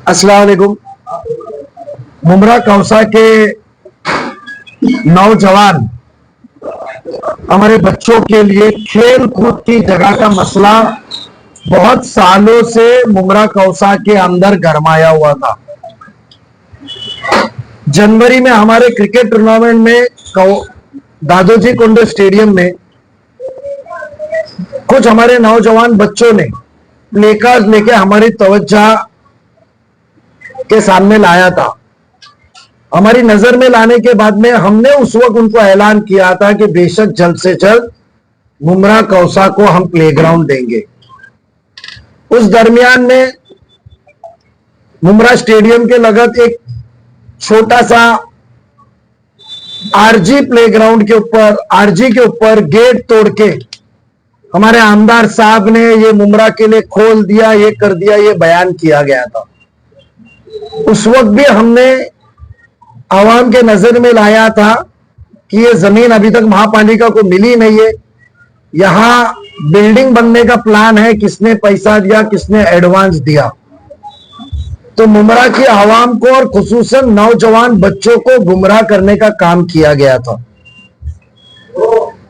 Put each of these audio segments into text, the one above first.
अस्सलाम वालेकुम। मुमरा कौसा के नौजवान हमारे बच्चों के लिए खेल कूद की जगह का मसला बहुत सालों से मुमरा कौसा के अंदर गरमाया हुआ था। जनवरी में हमारे क्रिकेट टूर्नामेंट में दादोजी कुंडे स्टेडियम में कुछ हमारे नौजवान बच्चों ने प्ले कार्ड लेके हमारी तवज्जो के सामने लाया था। हमारी नजर में लाने के बाद में हमने उस वक्त उनको ऐलान किया था कि बेशक जल्द से जल्द मुमरा कौसा को हम प्लेग्राउंड देंगे। उस दरमियान में मुमरा स्टेडियम के लगत एक छोटा सा आरजी प्लेग्राउंड के ऊपर आरजी के ऊपर गेट तोड़ के हमारे आमदार साहब ने ये मुमरा के लिए खोल दिया, ये कर दिया, ये बयान किया गया था। उस वक्त भी हमने आवाम के नजर में लाया था कि ये जमीन अभी तक महापालिका को मिली नहीं है, यहां बिल्डिंग बनने का प्लान है, किसने पैसा दिया, किसने एडवांस दिया। तो मुमरा की आवाम को और खुसूसन नौजवान बच्चों को गुमराह करने का काम किया गया था।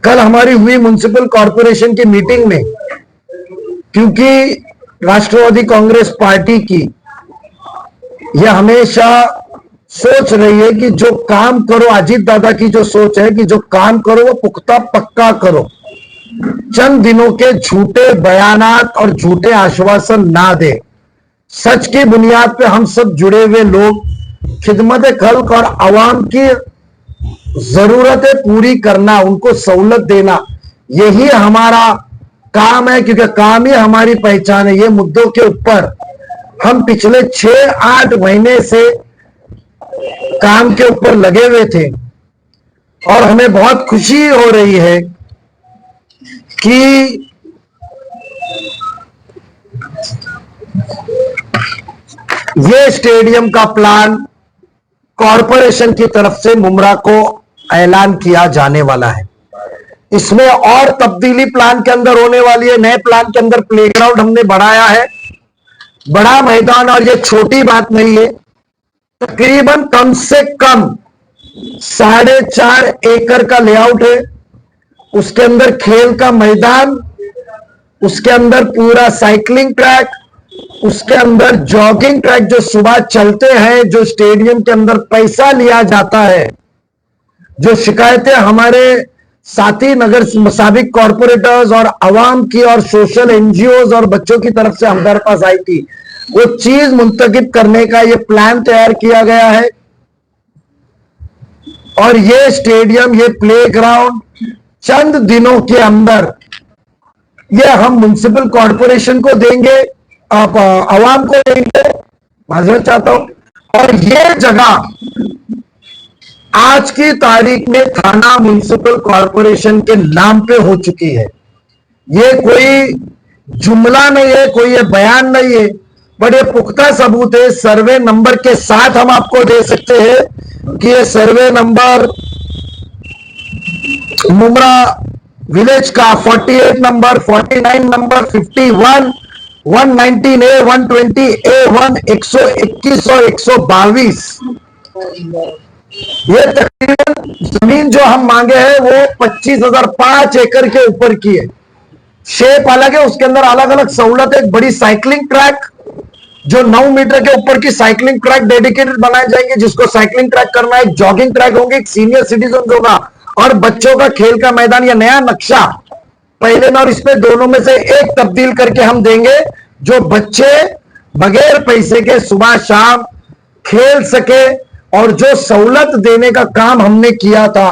कल हमारी हुई म्युनिसिपल कॉरपोरेशन की मीटिंग में, क्योंकि राष्ट्रवादी कांग्रेस पार्टी की यह हमेशा सोच रही है कि जो काम करो, अजीत दादा की जो सोच है कि जो काम करो वो पुख्ता पक्का करो, चंद दिनों के झूठे बयानात और झूठे आश्वासन ना दे। सच की बुनियाद पे हम सब जुड़े हुए लोग खिदमत खल्क और आवाम की जरूरतें पूरी करना, उनको सहूलत देना, यही हमारा काम है, क्योंकि काम ही हमारी पहचान है। ये मुद्दों के ऊपर हम पिछले 6-8 महीने से काम के ऊपर लगे हुए थे और हमें बहुत खुशी हो रही है कि ये स्टेडियम का प्लान कॉरपोरेशन की तरफ से मुमरा को ऐलान किया जाने वाला है। इसमें और तब्दीली प्लान के अंदर होने वाली है। नए प्लान के अंदर प्लेग्राउंड हमने बढ़ाया है, बड़ा मैदान, और ये छोटी बात नहीं है। तकरीबन कम से कम 4.5 एकड़ का लेआउट है। उसके अंदर खेल का मैदान, उसके अंदर पूरा साइकिलिंग ट्रैक, उसके अंदर जॉगिंग ट्रैक जो सुबह चलते हैं, जो स्टेडियम के अंदर पैसा लिया जाता है, जो शिकायतें हमारे साथी नगर साबिक कॉर्पोरेटर्स और आवाम की और सोशल एनजीओज और बच्चों की तरफ से हमारे पास आई थी, वो चीज मुंतकिब करने का ये प्लान तैयार किया गया है। और ये स्टेडियम, ये प्लेग्राउंड चंद दिनों के अंदर ये हम म्युनिसिपल कॉर्पोरेशन को देंगे, आप आवाम को देंगे, माजरत चाहता हूं। और ये जगह आज की तारीख में थाना म्युनिसिपल कॉर्पोरेशन के नाम पे हो चुकी है। ये कोई जुमला नहीं है, कोई ये बयान नहीं है, बड़े पुख्ता सबूत है। सर्वे नंबर के साथ हम आपको दे सकते हैं कि ये सर्वे नंबर मुमरा विलेज का 48 नंबर, 49 नंबर, 51, 119A, 120A1, 121 और 122, ये तकरीबन जमीन जो हम मांगे हैं वो 25,005 एकड़ के ऊपर की है। शेप अलग है, उसके अंदर अलग अलग सहूलत है। एक बड़ी साइकिलिंग ट्रैक जो 9 मीटर के ऊपर की साइकिलिंग ट्रैक डेडिकेटेड बनाए जाएंगे, जिसको साइकिलिंग ट्रैक करना है, एक जॉगिंग ट्रैक होंगे, एक सीनियर सिटीजन होगा और बच्चों का खेल का मैदान। या नया नक्शा पहले में और इसमें दोनों में से एक तब्दील करके हम देंगे, जो बच्चे बगैर पैसे के सुबह शाम खेल सके। और जो सहूलत देने का काम हमने किया था,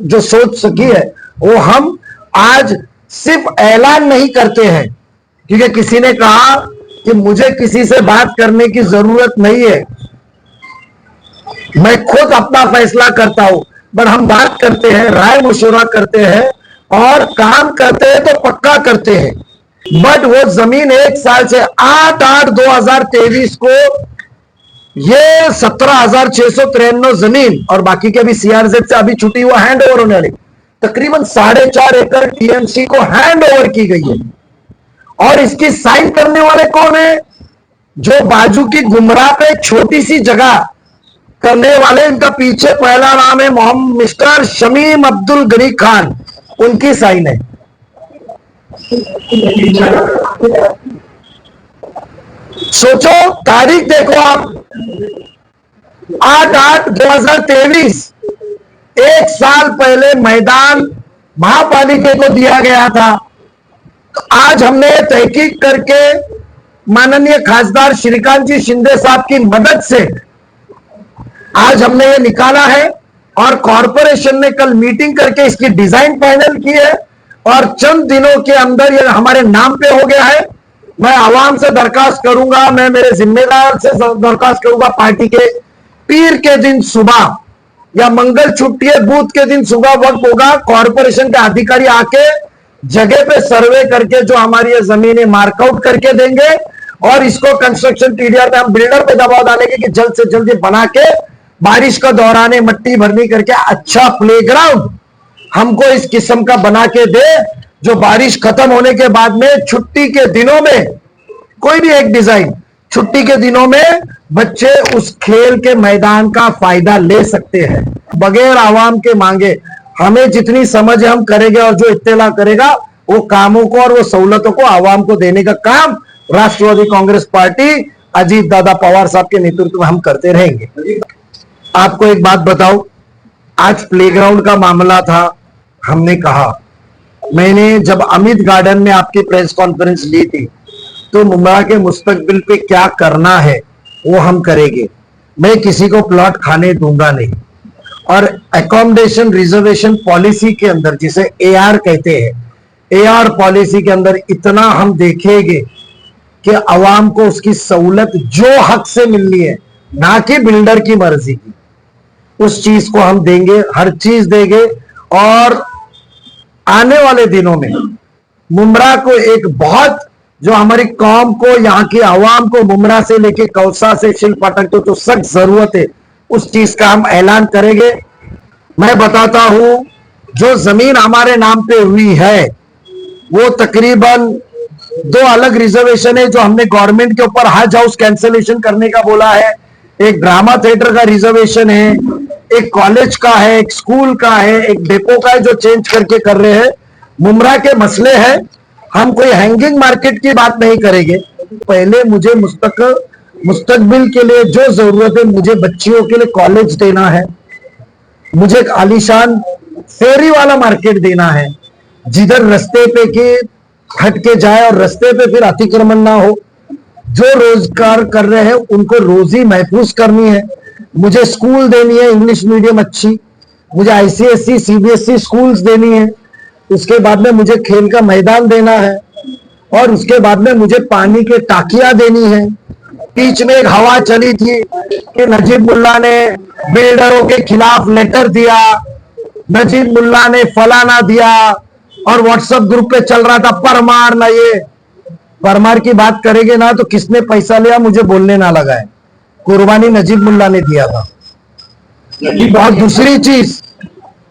जो सोच सकी है, वो हम आज सिर्फ ऐलान नहीं करते हैं, क्योंकि किसी ने कहा कि मुझे किसी से बात करने की जरूरत नहीं है, मैं खुद अपना फैसला करता हूं। बट हम बात करते हैं, राय मशवरा करते हैं और काम करते हैं तो पक्का करते हैं। बट वो जमीन एक साल से 8/8/2023 को ये 17,693 जमीन और बाकी के अभी सीआरजेड से अभी छुट्टी हुआ हैंड ओवर होने वाली, तकरीबन 4.5 एकड़ टीएमसी को हैंड ओवर की गई है। और इसकी साइन करने वाले कौन है? जो बाजू की गुमराह पे छोटी सी जगह करने वाले, इनका पीछे पहला नाम है मोहम्मद मिस्टर शमीम अब्दुल गनी खान, उनकी साइन है। सोचो, तारीख देखो आप, 8/8/2023, एक साल पहले मैदान महापालिका को दिया गया था। तो आज हमने तहकीक करके माननीय खासदार श्रीकांत जी शिंदे साहब की मदद से आज हमने ये निकाला है, और कॉरपोरेशन ने कल मीटिंग करके इसकी डिजाइन फाइनल की है, और चंद दिनों के अंदर ये हमारे नाम पे हो गया है। मैं आवाम से दरखास्त करूंगा, मैं मेरे जिम्मेदार से दरखास्त करूंगा, पार्टी के पीर के दिन सुबह या मंगल छुट्टी बूथ के दिन सुबह वक्त होगा, कॉरपोरेशन के अधिकारी आके जगह पे सर्वे करके जो हमारी ये जमीनें मार्कआउट करके देंगे, और इसको कंस्ट्रक्शन टीडीआर में हम बिल्डर पे दबाव डालेंगे कि जल्द से जल्द बना के बारिश का दौरान मट्टी भरनी करके अच्छा प्लेग्राउंड हमको इस किस्म का बना के दे, जो बारिश खत्म होने के बाद में छुट्टी के दिनों में कोई भी एक डिजाइन, छुट्टी के दिनों में बच्चे उस खेल के मैदान का फायदा ले सकते हैं बगैर आवाम के मांगे। हमें जितनी समझ है हम करेंगे, और जो इत्तेला करेगा वो कामों को और वो सहूलतों को आवाम को देने का काम राष्ट्रवादी कांग्रेस पार्टी अजीत दादा पवार साहब के नेतृत्व में हम करते रहेंगे। आपको एक बात बताऊं, आज प्लेग्राउंड का मामला था, हमने कहा, मैंने जब अमित गार्डन में आपकी प्रेस कॉन्फ्रेंस ली थी, तो मुंबई के मुस्तकबिल पे क्या करना है वो हम करेंगे। मैं किसी को प्लॉट खाने दूंगा नहीं, और अकोमोडेशन रिजर्वेशन पॉलिसी के अंदर, जिसे एआर कहते हैं, एआर पॉलिसी के अंदर इतना हम देखेंगे कि अवाम को उसकी सहूलत जो हक से मिलनी है, ना कि बिल्डर की मर्जी की, उस चीज को हम देंगे, हर चीज देंगे। और आने वाले दिनों में मुमरा को एक बहुत, जो हमारी कौम को, यहाँ की आवाम को मुमरा से लेके कौसा से शिल्पाटक तो जो सख्त जरूरत है, उस चीज का हम ऐलान करेंगे। मैं बताता हूं, जो जमीन हमारे नाम पे हुई है वो तकरीबन 2 अलग रिजर्वेशन है, जो हमने गवर्नमेंट के ऊपर हज हाउस कैंसलेशन करने का बोला है। एक ड्रामा थिएटर का रिजर्वेशन है, एक कॉलेज का है, एक स्कूल का है, एक डेपो का है, जो चेंज करके कर रहे हैं। मुमरा के मसले हैं, हम कोई हैंगिंग मार्केट की बात नहीं करेंगे। पहले मुझे मुस्तकबिल के लिए जो जरूरत है, मुझे बच्चियों के लिए कॉलेज देना है, मुझे एक आलीशान फेरी वाला मार्केट देना है, जिधर रस्ते पे के हट के जाए और रस्ते पे फिर अतिक्रमण ना हो। जो रोजगार कर रहे हैं उनको रोजी महफूज करनी है। मुझे स्कूल देनी है, इंग्लिश मीडियम अच्छी, मुझे आईसीएसई सीबीएसई स्कूल्स देनी है। उसके बाद में मुझे खेल का मैदान देना है, और उसके बाद में मुझे पानी के टाकियां देनी है। बीच में एक हवा चली थी कि नजीब मुल्ला ने बिल्डरों के खिलाफ लेटर दिया, नजीब मुल्ला ने फलाना दिया, और व्हाट्सएप ग्रुप पे चल रहा था परमार ना, ये परमार की बात करेंगे ना तो किसने पैसा लिया मुझे बोलने ना लगा है, कुर्बानी नजीब मुल्ला ने दिया था। और दूसरी चीज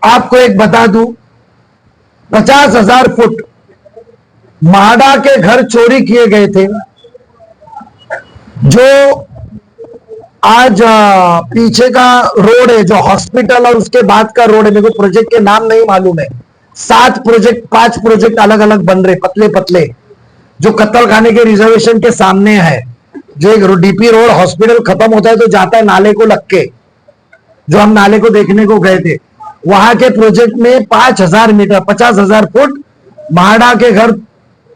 आपको एक बता दूं, 50,000 फुट माडा के घर चोरी किए गए थे, जो आज पीछे का रोड है, जो हॉस्पिटल और उसके बाद का रोड है, मेरे को प्रोजेक्ट के नाम नहीं मालूम है, 5 प्रोजेक्ट अलग अलग बन रहे, पतले पतले, जो कत्ल खाने के रिजर्वेशन के सामने है। जो एक डीपी रोड हॉस्पिटल खत्म होता है तो जाता है नाले को लग के, जो हम नाले को देखने को गए थे, वहां के प्रोजेक्ट में 5,000 मीटर 50,000 फुट महाडा के घर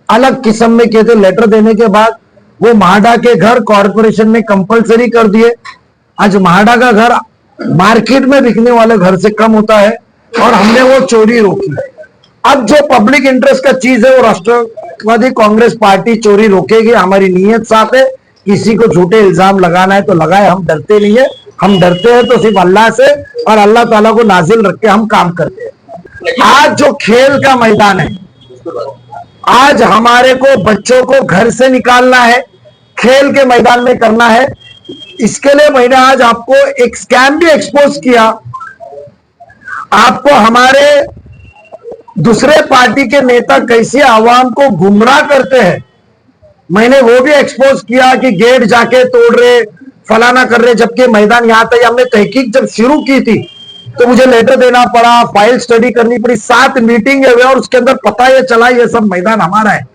अलग किस्म में किए थे। लेटर देने के बाद वो महाडा के घर कॉर्पोरेशन ने कंपलसरी कर दिए। आज महाडा का घर मार्केट में बिकने वाले घर से कम होता है, और हमने वो चोरी रोकी। अब जो पब्लिक इंटरेस्ट का चीज है वो राष्ट्रवादी कांग्रेस पार्टी चोरी रोकेगी। हमारी नीयत साफ है, किसी को झूठे इल्जाम लगाना है तो लगाए, हम डरते नहीं है। हम डरते हैं तो सिर्फ अल्लाह से, और अल्लाह ताला को नाजिल रख के हम काम करते हैं। आज जो खेल का मैदान है, आज हमारे को बच्चों को घर से निकालना है, खेल के मैदान में करना है। इसके लिए मैंने आज आपको एक स्कैम भी एक्सपोज किया। आपको हमारे दूसरे पार्टी के नेता कैसे आवाम को गुमराह करते हैं, मैंने वो भी एक्सपोज किया कि गेट जाके तोड़ रहे, फलाना कर रहे, जबकि मैदान यहां तक हमने तहकीक जब शुरू की थी तो मुझे लेटर देना पड़ा, फाइल स्टडी करनी पड़ी, 7 मीटिंग हुए और उसके अंदर पता ये चला ये सब मैदान हमारा है,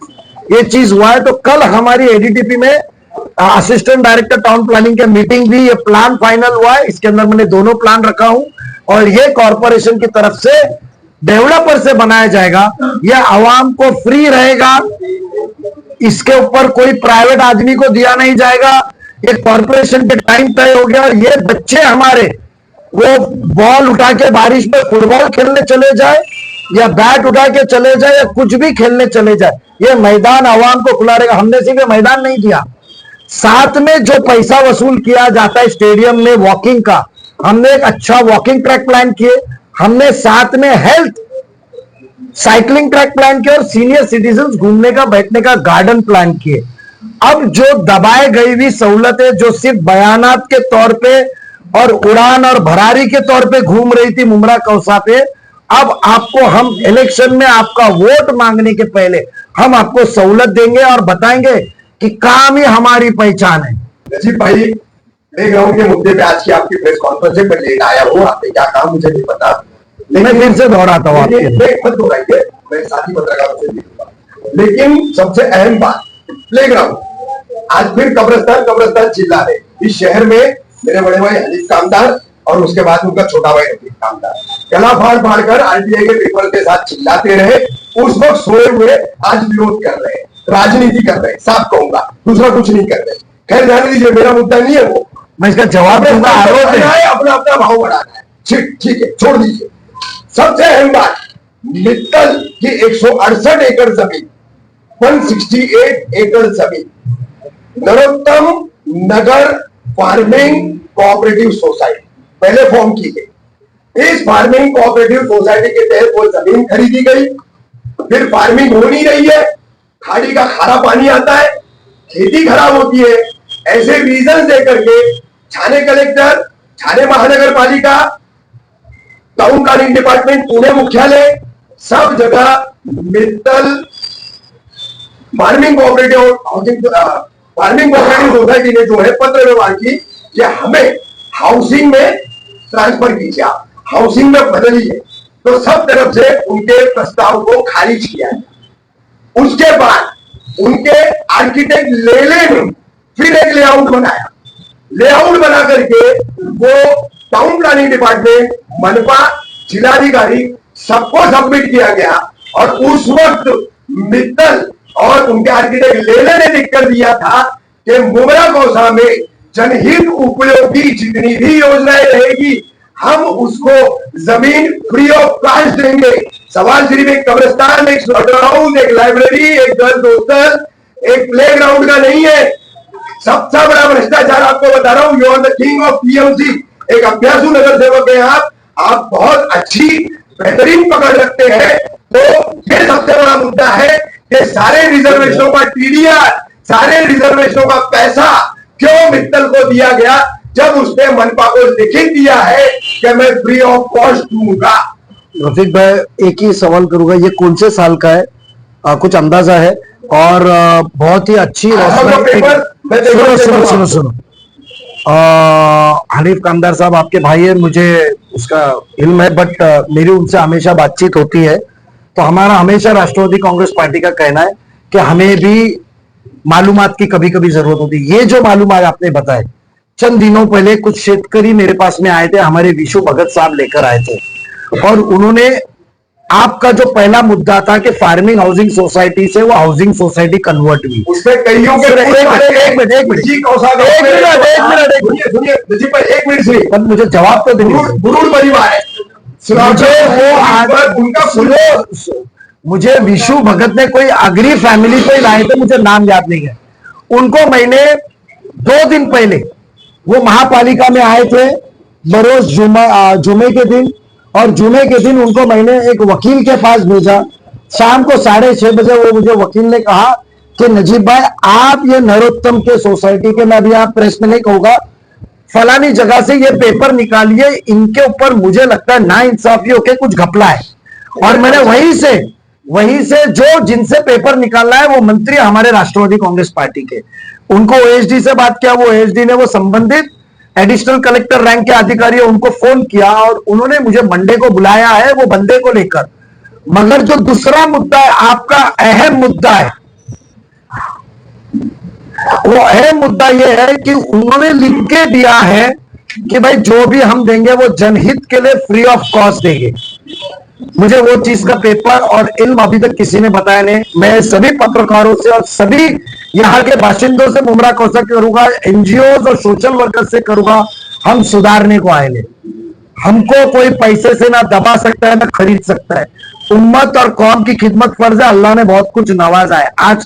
ये चीज हुआ है। तो कल हमारी एडीटीपी में असिस्टेंट डायरेक्टर टाउन प्लानिंग के मीटिंग भी, ये प्लान फाइनल हुआ है, इसके अंदर मैंने दोनों प्लान रखा हूं और ये कॉरपोरेशन की तरफ से डेवलपर से बनाया जाएगा, ये आवाम को फ्री रहेगा, इसके ऊपर कोई प्राइवेट आदमी को दिया नहीं जाएगा, ये कॉरपोरेशन के टाइम तय हो गया। ये बच्चे हमारे वो बॉल उठा के बारिश में फुटबॉल खेलने चले जाए या बैट उठा के चले जाए या कुछ भी खेलने चले जाए, ये मैदान आवाम को खुला रहेगा। हमने सिर्फ मैदान नहीं दिया, साथ में जो पैसा वसूल किया जाता है स्टेडियम में वॉकिंग का, हमने एक अच्छा वॉकिंग ट्रैक प्लान किए, हमने साथ में हेल्थ साइकिलिंग ट्रैक प्लान किया और सीनियर सिटीजन घूमने का बैठने का गार्डन प्लान किए। अब जो दबाए गई हुई सहूलतें जो सिर्फ बयानात के तौर पे और उड़ान और भरारी के तौर पे घूम रही थी मुमरा कौसा पे, अब आपको हम इलेक्शन में आपका वोट मांगने के पहले हम आपको सहूलत देंगे और बताएंगे कि काम ही हमारी पहचान है। नजीब भाई, प्लेग्राउंड के मुद्दे पे आज की आपकी प्रेस कॉन्फ्रेंस में लेट आया हूँ, आपने क्या कहा मुझे नहीं पता, मैं फिर से दोहराता हूँ, मत दोहराइए, मैं साथी पत्रकारों से मिलूंगा। लेकिन सबसे अहम बात, प्लेग्राउंड आज फिर कब्रिस्तान चिल्ला रहे। इस शहर में मेरे बड़े भाई हनीफ कामदार और उसके बाद उनका छोटा भाई रफीक कामदार गला फाड़ कर आरटीआई के पेपर के साथ चिल्लाते रहे, उस वक्त सोए हुए आज विरोध कर रहे हैं, राजनीति कर रहे हैं, साफ कहूंगा, दूसरा कुछ नहीं कर रहे। खैर जाने दीजिए, मेरा मुद्दा नहीं है वो, मैं इसका जवाब दूंगा। आरोप है अपना अपना भाव बढ़ाना है, ठीक है, छोड़ दीजिए। सबसे अहम बात, मित्तल की 168 एकड़ जमीन, 168 एकड़ जमीन नरोत्तम नगर फार्मिंग कोऑपरेटिव सोसाइटी पहले फॉर्म की गई। इस फार्मिंग कोऑपरेटिव सोसाइटी के तहत वो जमीन खरीदी गई, फिर फार्मिंग हो नहीं रही है, खाड़ी का खारा पानी आता है, खेती खराब होती है, ऐसे रीजन देकर के छाने कलेक्टर, छाने महानगर पालिका, टाउन प्लानिंग डिपार्टमेंट, पुणे मुख्यालय, सब जगह मित्तल फार्मिंग कोऑपरेटिव सोसाइटी ने जो है पत्र व्यवहार की कि हमें हाउसिंग में ट्रांसफर कीजिए, आप हाउसिंग में बदलिए, तो सब तरफ से उनके प्रस्ताव को खारिज किया है। उसके बाद उनके आर्किटेक्ट लेले ने फिर एक लेआउट बनाया, लेआउट बना करके वो टाउन प्लानिंग डिपार्टमेंट, मनपा, जिलाधिकारी सबको सबमिट किया गया और उस वक्त मित्तल और उनके आर्किटेक्ट लेले ने लिख कर दिया था कि मुमरा कौसा में जनहित उपयोगी जितनी भी योजनाएं रहेगी हम उसको जमीन फ्री ऑफ कॉस्ट देंगे। सवाल सिर्फ एक कब्रिस्तान, एक स्लॉटर हाउस, एक लाइब्रेरी, एक गर्ल्स हॉस्टल, एक प्लेग्राउंड का नहीं है। सबसे बड़ा भ्रष्टाचार आपको बता रहा हूं, you are the king of TMC. एक अभ्यासु नगर सेवक है आप बहुत अच्छी बेहतरीन पकड़ रखते हैं। तो ये सबसे बड़ा मुद्दा है कि सारे रिजर्वेशनों का टीडीआर, सारे रिजर्वेशनों का पैसा क्यों मित्तल को दिया गया, जब उसने मनपा को लिखित दिया है कि मैं फ्री ऑफ कॉस्ट दूंगा। रफीक भाई, एक ही सवाल करूंगा, ये कौन से साल का है, कुछ अंदाजा है? और बहुत ही अच्छी सुनो हनीफ कामदार साहब आपके भाई है, मुझे उसका इल्म है, बट मेरी उनसे हमेशा बातचीत होती है। तो हमारा हमेशा राष्ट्रवादी कांग्रेस पार्टी का कहना है कि हमें भी मालूमात की कभी कभी जरूरत होती है। ये जो मालूमात आपने बताए, चंद दिनों पहले कुछ शेतकरी मेरे पास में आए थे, हमारे विशु भगत साहब लेकर आए थे और उन्होंने आपका जो पहला मुद्दा था कि फार्मिंग हाउसिंग सोसाइटी से वो हाउसिंग सोसाइटी कन्वर्ट हुई, उसमें कईयों के एक मिनट से मुझे जवाब तो देंगे। बुरुड़ परिवार है, मुझे विशु भगत ने कोई अग्री फैमिली पे लाए थे, मुझे नाम याद नहीं है। उनको मैंने 2 दिन पहले वो महापालिका में आए थे बरोज जुमे के दिन, और जुमे के दिन उनको मैंने एक वकील के पास भेजा। शाम को 6:30 बजे वो मुझे वकील ने कहा कि नजीब भाई आप ये नरोत्तम के सोसाइटी के, मैं अभी आप प्रेस में नहीं कहूंगा, फलानी जगह से ये पेपर निकालिए, इनके ऊपर मुझे लगता है ना इंसाफी होके कुछ घपला है। और मैंने वहीं से वहीं से जो जिनसे पेपर निकालना है वो मंत्री हमारे राष्ट्रवादी कांग्रेस पार्टी के, उनको ओएसडी से बात किया, वो ओएसडी ने वो संबंधित एडिशनल कलेक्टर रैंक के अधिकारी है उनको फोन किया और उन्होंने मुझे मंडे को बुलाया है वो बंदे को लेकर। मगर जो दूसरा मुद्दा है, आपका अहम मुद्दा है, वो अहम मुद्दा ये है कि उन्होंने लिख के दिया है कि भाई जो भी हम देंगे वो जनहित के लिए फ्री ऑफ कॉस्ट देंगे। मुझे वो चीज का पेपर और इल्म अभी तक किसी ने बताया नहीं। मैं सभी पत्रकारों से और सभी यहाँ के बाशिंदों से मुमरा कोसा करूंगा, एनजीओ और सोशल वर्कर से करूंगा, हम सुधारने को आए हैं। हमको कोई पैसे से ना दबा सकता है ना खरीद सकता है। उम्मत और कौम की खिदमत फर्ज है, अल्लाह ने बहुत कुछ नवाजा है। आज